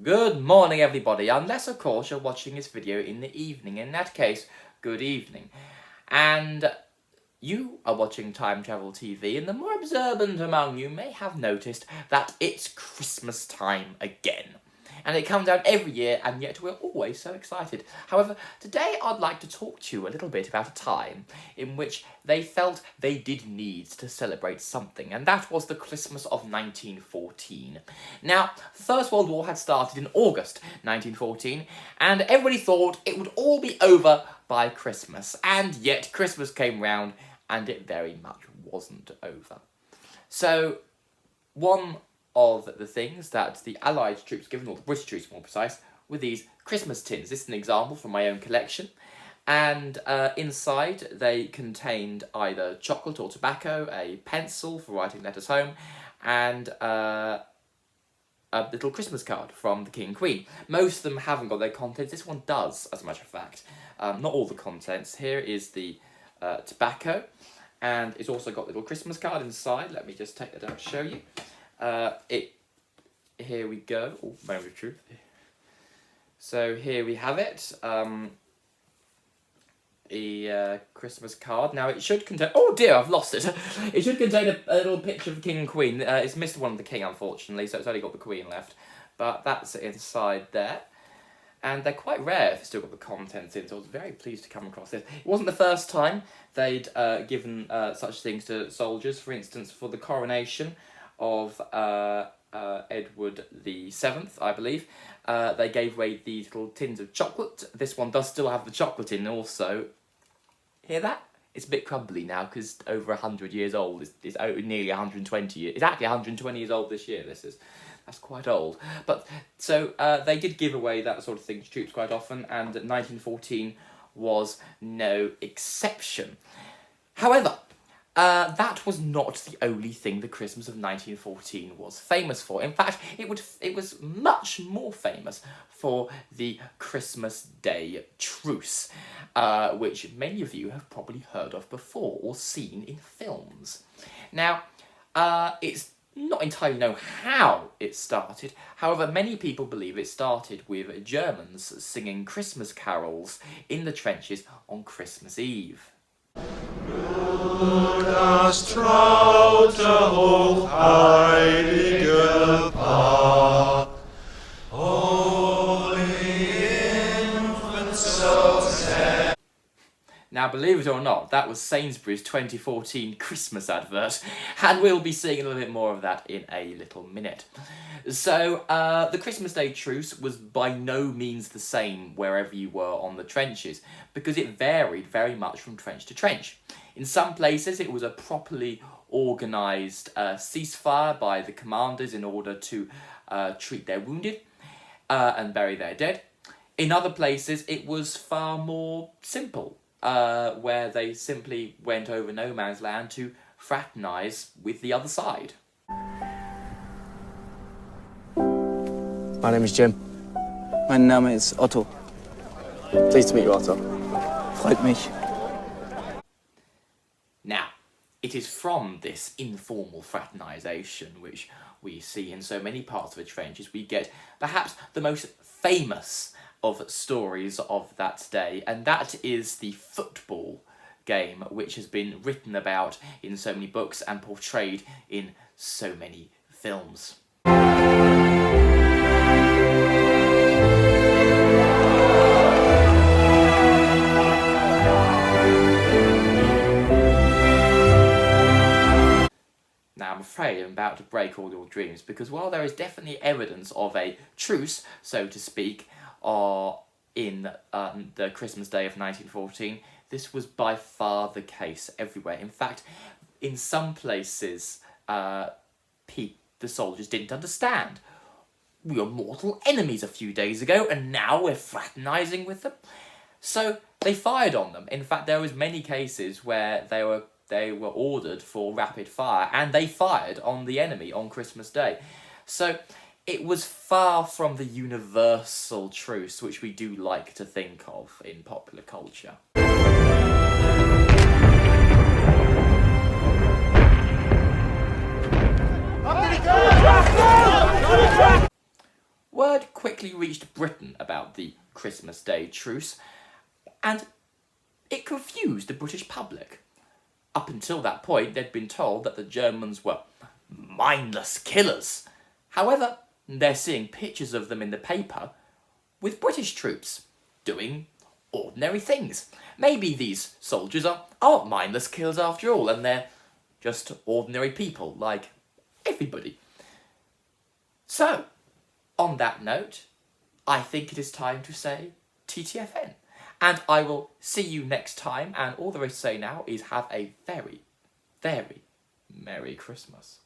Good morning everybody, unless of course you're watching this video in the evening. In that case, good evening. And you are watching Time Travel TV, and the more observant among you may have noticed that it's Christmas time again. And it comes out every year, and yet we're always so excited. However, today I'd like to talk to you a little bit about a time in which they felt they did need to celebrate something, and that was the Christmas of 1914. Now, the First World War had started in August 1914, and everybody thought it would all be over by Christmas, and yet Christmas came round, and it very much wasn't over. So, one of the things that the Allied troops given, or the British troops more precise, were these Christmas tins. This is an example from my own collection. And inside they contained either chocolate or tobacco, a pencil for writing letters home, and a little Christmas card from the King and Queen. Most of them haven't got their contents. This one does, as a matter of fact. Not all the contents. Here is the tobacco, and it's also got a little Christmas card inside. Let me just take that out and show you. Here we go. Oh, moment of truth. So here we have it. A Christmas card. Now it should contain. Oh dear, I've lost it. It should contain a little picture of the King and Queen. It's missed one of the King, unfortunately, so it's only got the Queen left. But that's inside there. And they're quite rare if they've still got the contents in, so I was very pleased to come across this. It wasn't the first time they'd given such things to soldiers. For instance, for the coronation of Edward VII, I believe, they gave away these little tins of chocolate. This one does still have the chocolate in also. Hear that? It's a bit crumbly now because over 100 years old. It's nearly 120 years. It's actually 120 years old this year. That's quite old. But so they did give away that sort of thing to troops quite often, and 1914 was no exception. However, that was not the only thing the Christmas of 1914 was famous for. In fact, it was much more famous for the Christmas Day Truce, which many of you have probably heard of before or seen in films. Now, it's not entirely known how it started. However, many people believe it started with Germans singing Christmas carols in the trenches on Christmas Eve. Du das traute, hochheilige Paar, holy infant, so sad. Now, believe it or not, that was Sainsbury's 2014 Christmas advert, and we'll be seeing a little bit more of that in a little minute. So, the Christmas Day Truce was by no means the same wherever you were on the trenches, because it varied very much from trench to trench. In some places, it was a properly organised ceasefire by the commanders in order to treat their wounded and bury their dead. In other places, it was far more simple, where they simply went over no man's land to fraternise with the other side. My name is Jim. Mein Name ist Otto. Pleased to meet you, Otto. Freut mich. Now, it is from this informal fraternisation, which we see in so many parts of the trenches, we get perhaps the most famous of stories of that day, and that is the football game, which has been written about in so many books and portrayed in so many films. Now, I'm afraid I'm about to break all your dreams, because while there is definitely evidence of a truce, so to speak, in the Christmas Day of 1914, this was by far the case everywhere. In fact, in some places, the soldiers didn't understand. We were mortal enemies a few days ago, and now we're fraternising with them. So they fired on them. In fact, there was many cases where they were ordered for rapid fire, and they fired on the enemy on Christmas Day. So it was far from the universal truce which we do like to think of in popular culture. Word quickly quickly reached Britain about the Christmas Day truce, and it confused the British public. Up until that point, they'd been told that the Germans were mindless killers. However, they're seeing pictures of them in the paper with British troops doing ordinary things. Maybe these soldiers aren't mindless killers after all, and they're just ordinary people like everybody. So, on that note, I think it is time to say TTFN. And I will see you next time, and all there is to say now is have a very, very Merry Christmas.